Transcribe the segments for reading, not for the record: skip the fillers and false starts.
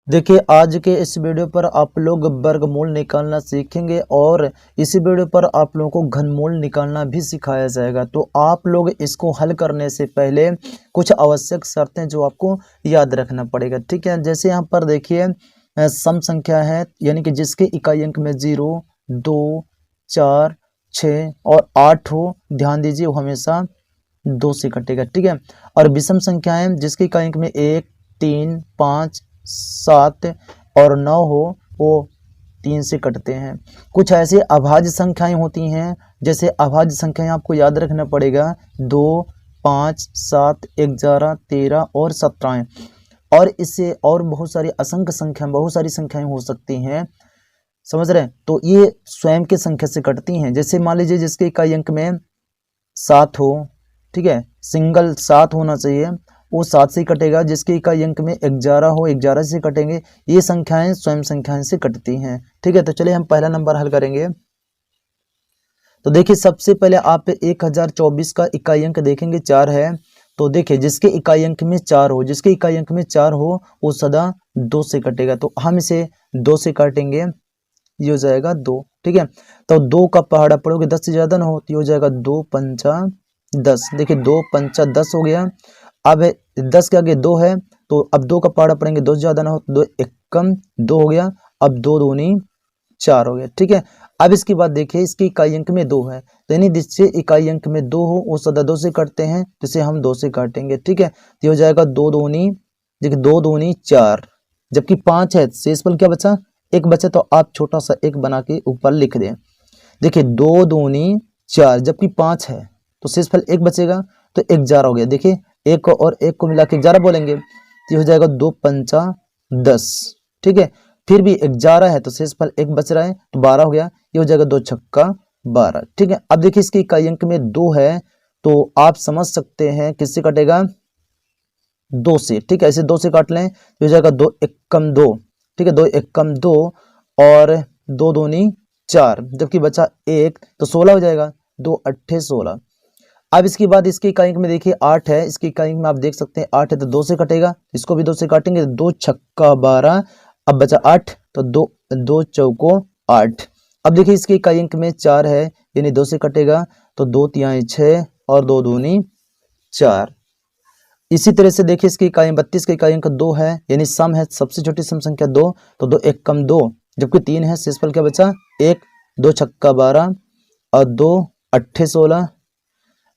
देखिए आज के इस वीडियो पर आप लोग वर्गमूल निकालना सीखेंगे और इसी वीडियो पर आप लोगों को घनमूल निकालना भी सिखाया जाएगा। तो आप लोग इसको हल करने से पहले कुछ आवश्यक शर्तें जो आपको याद रखना पड़ेगा, ठीक है। जैसे यहाँ पर देखिए सम संख्या है, यानी कि जिसके इकाई अंक में 0, 2, 4, 6 और 8 हो, ध्यान दीजिए वो हमेशा 2 से कटेगा, ठीक है। और विषम संख्याएं जिसके इकाई अंक में 1, 3, 5, 7 और 9 हो, वो 3 से कटते हैं। कुछ ऐसे अभाज्य संख्याएं होती हैं, जैसे अभाज्य संख्याएं आपको याद रखना पड़ेगा 2, 5, 7, 11, 13 और 17। और इससे और बहुत सारी असंख्य संख्याएं, बहुत सारी संख्याएं हो सकती हैं, समझ रहे हैं। तो ये स्वयं के संख्या से कटती हैं। जैसे मान लीजिए जिसके इकाई अंक में 7 हो, ठीक है, सिंगल 7 होना चाहिए, वो 7 से कटेगा। जिसके इकाई अंक में 11 हो, 11 से कटेंगे। ये संख्याएं स्वयं संख्याएं से कटती हैं, ठीक है। तो चलिए हम पहला नंबर हल करेंगे। तो देखिए सबसे पहले आप 1024 का इकाई अंक देखेंगे 4 है। तो देखिए जिसके इकाई अंक में 4 हो, जिसके इकाई अंक में 4 हो वो सदा 2 से कटेगा। तो हम इसे 2 से काटेंगे, ये हो जाएगा 2, ठीक है। तो 2 का पहाड़ा पड़ोगे 10 से ज्यादा ना हो, तो ये हो जाएगा 2 पंचा 10। देखिए 2 पंचा 10 हो गया। अब 10 के आगे 2 है, तो अब 2 का पहाड़ा पड़ेंगे 2 से ज्यादा ना हो, 2 एकम 2 हो गया। अब 2 दूनी 4 हो गया, ठीक है। अब इसके बाद देखिए इसकी इकाई अंक में 2 है, तो यानी जिससे इकाई अंक में 2 हो वो सदा 2 से काटते हैं, जिसे हम 2 से काटेंगे, ठीक है। तो ये हो जाएगा 2 दूनी, देखिए 2 दूनी 4, जबकि 5 है, शेषफल क्या बचा, 1 बचा। तो आप छोटा सा 1 बना के ऊपर लिख दें। देखिए 2 दूनी 4, जबकि 5 है, तो शेषफल 1 बचेगा, तो 11 हो गया। देखिए 1 और 1 को मिला के 11 बोलेंगे, तो ये हो जाएगा 2 पंचा 10, ठीक है। फिर भी 11 है, तो शेषफल 1 बच रहा है, तो 12 हो गया। ये हो जाएगा 2 छक्का 12, ठीक है। अब देखिए इसकी इकाई अंक में 2 है, तो आप समझ सकते हैं किससे कटेगा, 2 से, ठीक है। ऐसे 2 से काट लें, तो हो जाएगा 2 एकम 2, ठीक है। 2 एकम 2 और 2 दूनी 4, जबकि बचा 1, तो 16 हो जाएगा। 2 अट्ठे 16। अब इसके बाद इसकी इकाई अंक में देखिए 8 है, इसकी इकाई अंक में आप देख सकते हैं 8 है, तो 2 से कटेगा, इसको भी 2 से काटेंगे, 2 छक्का 12। अब बचा 8, तो 2 चौको 8। अब देखिए इसकी इकाई अंक में 4 है, यानी 2 से कटेगा, तो 2 तिहाई 6 और 2 दूनी 4। इसी तरह से देखिए इसकी इकाई 32 का इकाई अंक 2 है, यानी सम है, सबसे छोटी सम संख्या 2, तो 2 एकम 2, जबकि 3 है, शेषफल क्या बचा 1। 2 छक्का 12 और 2 अट्ठे 16।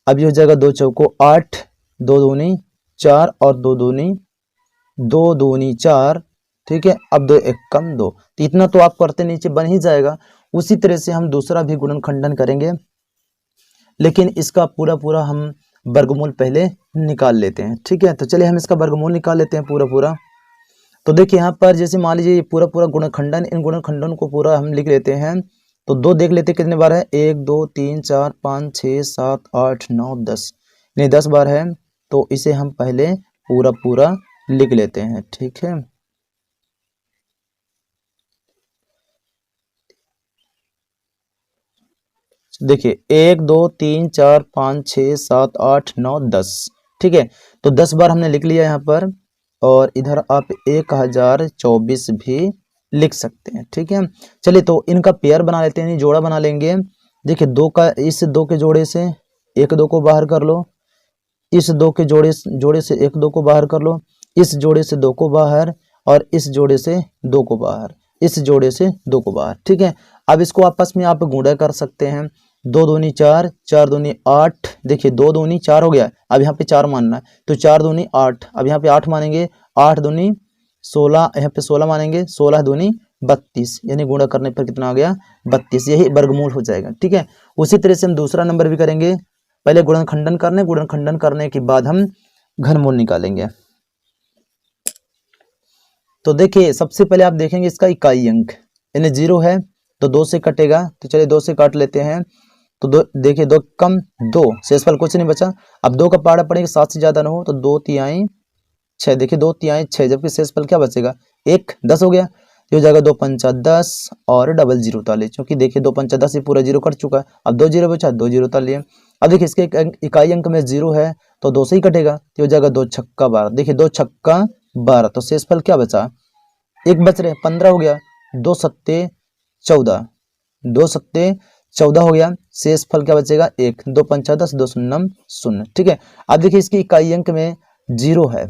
अब ये हो जाएगा 2 चौको 8, 2 दूनी 4 और 2 दूनी 4, ठीक है। अब 2 एकम 2, तो इतना तो आप करते नीचे बन ही जाएगा। उसी तरह से हम दूसरा भी गुणनखंडन करेंगे, लेकिन इसका पूरा हम वर्गमूल पहले निकाल लेते हैं, ठीक है। तो चलिए हम इसका वर्गमूल निकाल लेते हैं पूरा। तो देखिए यहाँ पर जैसे मान लीजिए ये पूरा गुणनखंडन, इन गुणनखंडन को पूरा हम लिख लेते हैं। तो 2 देख लेते हैं कितने बार है, 1, 2, 3, 4, 5, 6, 7, 8, 9, 10, यानी 10 बार है। तो इसे हम पहले पूरा लिख लेते हैं, ठीक है। देखिए 1, 2, 3, 4, 5, 6, 7, 8, 9, 10, ठीक है। तो 10 बार हमने लिख लिया यहाँ पर, और इधर आप 1024 भी लिख सकते हैं, ठीक है। चलिए तो इनका पेयर बना लेते हैं, जोड़ा बना लेंगे। देखिए 2 का, इस 2 के जोड़े से 1 2 को बाहर कर लो, इस 2 के जोड़े से 1 2 को बाहर कर लो, इस जोड़े से 2 को बाहर, और इस जोड़े से 2 को बाहर, इस जोड़े से 2 को बाहर, ठीक है। अब इसको आपस में आप गुणा कर सकते हैं। 2 दूनी 4, 4 दूनी 8, देखिए 2 दूनी 4 हो गया, अब यहाँ पे 4 मानना है, तो 4 दूनी 8, अब यहाँ पे 8 मानेंगे, 8 दूनी 16, यहाँ पे 16 मानेंगे, 16 दूनी 32, यानी गुणा करने पर कितना आ गया 32, यही वर्गमूल हो जाएगा, ठीक है। उसी तरह से हम दूसरा नंबर भी करेंगे। पहले गुणनखंडन करने के बाद हम घनमूल निकालेंगे। तो देखिए सबसे पहले आप देखेंगे इसका इकाई अंक, यानी 0 है, तो 2 से कटेगा, तो चलिए 2 से काट लेते हैं। तो देखिए 2 कम 2, शेषफल कुछ नहीं बचा। अब 2 का पहाड़ा पड़ेगा 7 से ज्यादा ना हो, तो 2 तिहाई 6, देखिए 2 तिहाई 6, जबकि शेषफल क्या बचेगा 1, 10 हो गया। ये हो जाएगा 2 पंचा 10 और डबल 0 उतार लिए, क्योंकि देखिए 2 पंचा 10 ये पूरा 0 कट चुका है। अब 2 0 बचा, 2 0 उतार लिए। अब देखिए इसके इकाई अंक में 0 है, तो 2 से ही कटेगा, तो हो जाएगा 2 छक्का 12, देखिए 2 छक्का 12, तो शेषफल क्या बचा एक बच रहे 15 हो गया, 2 सत्ते 14, 2 सत्ते 14 हो गया, शेष फल क्या बचेगा 1, 2 पंचा 10, 2 शून्यम 0। ठीक है, अब देखिए इसकी इकाई अंक में 0 है,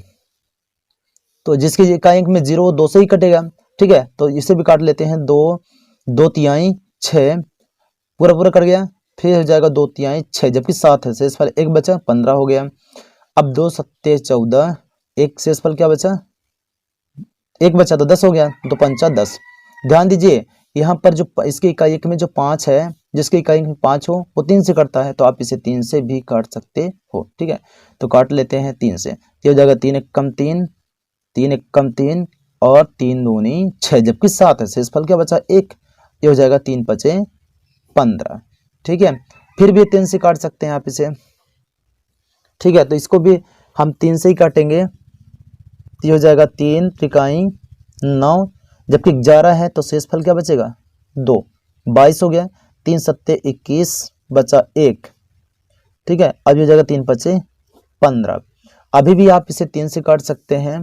तो जिसकी इकाई अंक में 0 2 से ही कटेगा। ठीक है, तो इसे भी काट लेते हैं, 2 2 तिहाई 6, पूरा पूरा कट गया, फिर हो जाएगा 2 तिहाई 6, जबकि 7 है, शेष फल 1 बचा 15 हो गया। अब 2 सत्ते 14, एक शेष फल क्या बचा 1 बचा तो 10 हो गया, 2 पंचा 10। ध्यान दीजिए यहाँ पर जो इसके इकाई अंक में जो 5 है, जिसके इकाई अंक में 5 हो वो 3 से कटता है, तो आप इसे 3 से भी काट सकते हो। ठीक है, तो काट लेते हैं 3 से, ये हो जाएगा 3 एक कम 3, 3 एक कम 3 और 3 दूनी 6, जबकि 7 है, शेष फल क्या बचा 1, ये हो जाएगा 3 पचे 15। ठीक है, फिर भी 3 से काट सकते हैं आप इसे। ठीक है, तो इसको भी हम 3 से ही काटेंगे, तो ये हो जाएगा 3 त्रिकाई 9, जबकि 11 है, तो शेष फल क्या बचेगा 2, 22 हो गया, 3 सत्ते 21 बचा 1। ठीक है, अब ये हो जाएगा 3 पचे 15। अभी भी आप इसे 3 से काट सकते हैं,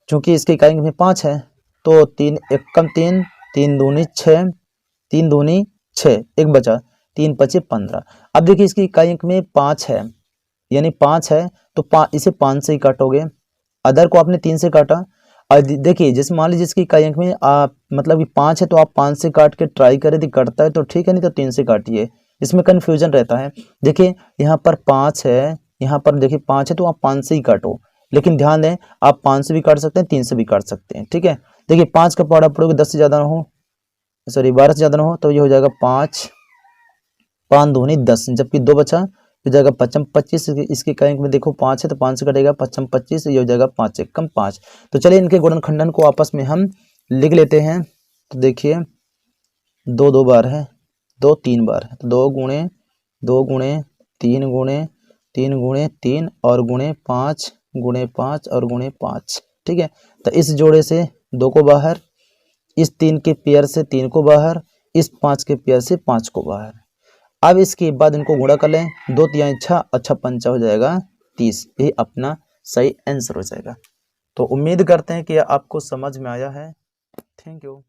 क्योंकि इसके इकाई अंक में 5 है, तो 3 एक कम 3, 3 दूनी 6, 3 दूनी 6, एक बचा 3 पचे 15। अब देखिए इसकी इकाई अंक में 5 है, यानी 5 है, तो इसे 5 से ही काटोगे, अदर को आपने 3 से काटा। और देखिए जैसे मान लीजिए इसकी इकाई अंक में आप मतलब कि 5 है, तो आप 5 से काट के ट्राई करें, यदि कटता है तो ठीक है, नहीं तो 3 से काटिए, इसमें कन्फ्यूजन रहता है। देखिए यहाँ पर 5 है, यहाँ पर देखिए 5 है, तो आप 5 से ही काटो, लेकिन ध्यान दें आप 5 से भी काट सकते हैं, 3 से भी काट सकते हैं। ठीक है, देखिए 5 का पहाड़ा पड़ोगे 10 से ज़्यादा ना हो, सॉरी 12 से ज़्यादा ना हो, तो ये हो जाएगा 5 5 दूनी 10, जबकि 2 बचा, हो जाएगा 5 25। इसके इकाई अंक में देखो 5 है, तो 5 से कटेगा 5 25, ये हो जाएगा 5 एक कम 5। तो चलिए इनके गुणनखंडन को आपस में हम लिख लेते हैं। तो देखिए 2 2 बार है, 2 3 बार है, तो 2 गुणे 2 गुणे 3 गुणे 3 गुणे 3 और गुणे 5 गुणे 5 और गुणे 5। ठीक है, तो इस जोड़े से 2 को बाहर, इस 3 के पेयर से 3 को बाहर, इस 5 के पेयर से 5 को बाहर। अब इसके बाद इनको गुणा कर लें, 2 तिहाई 6, अच्छा पंचा हो जाएगा 30, यही अपना सही आंसर हो जाएगा। तो उम्मीद करते हैं कि आपको समझ में आया है। Thank you.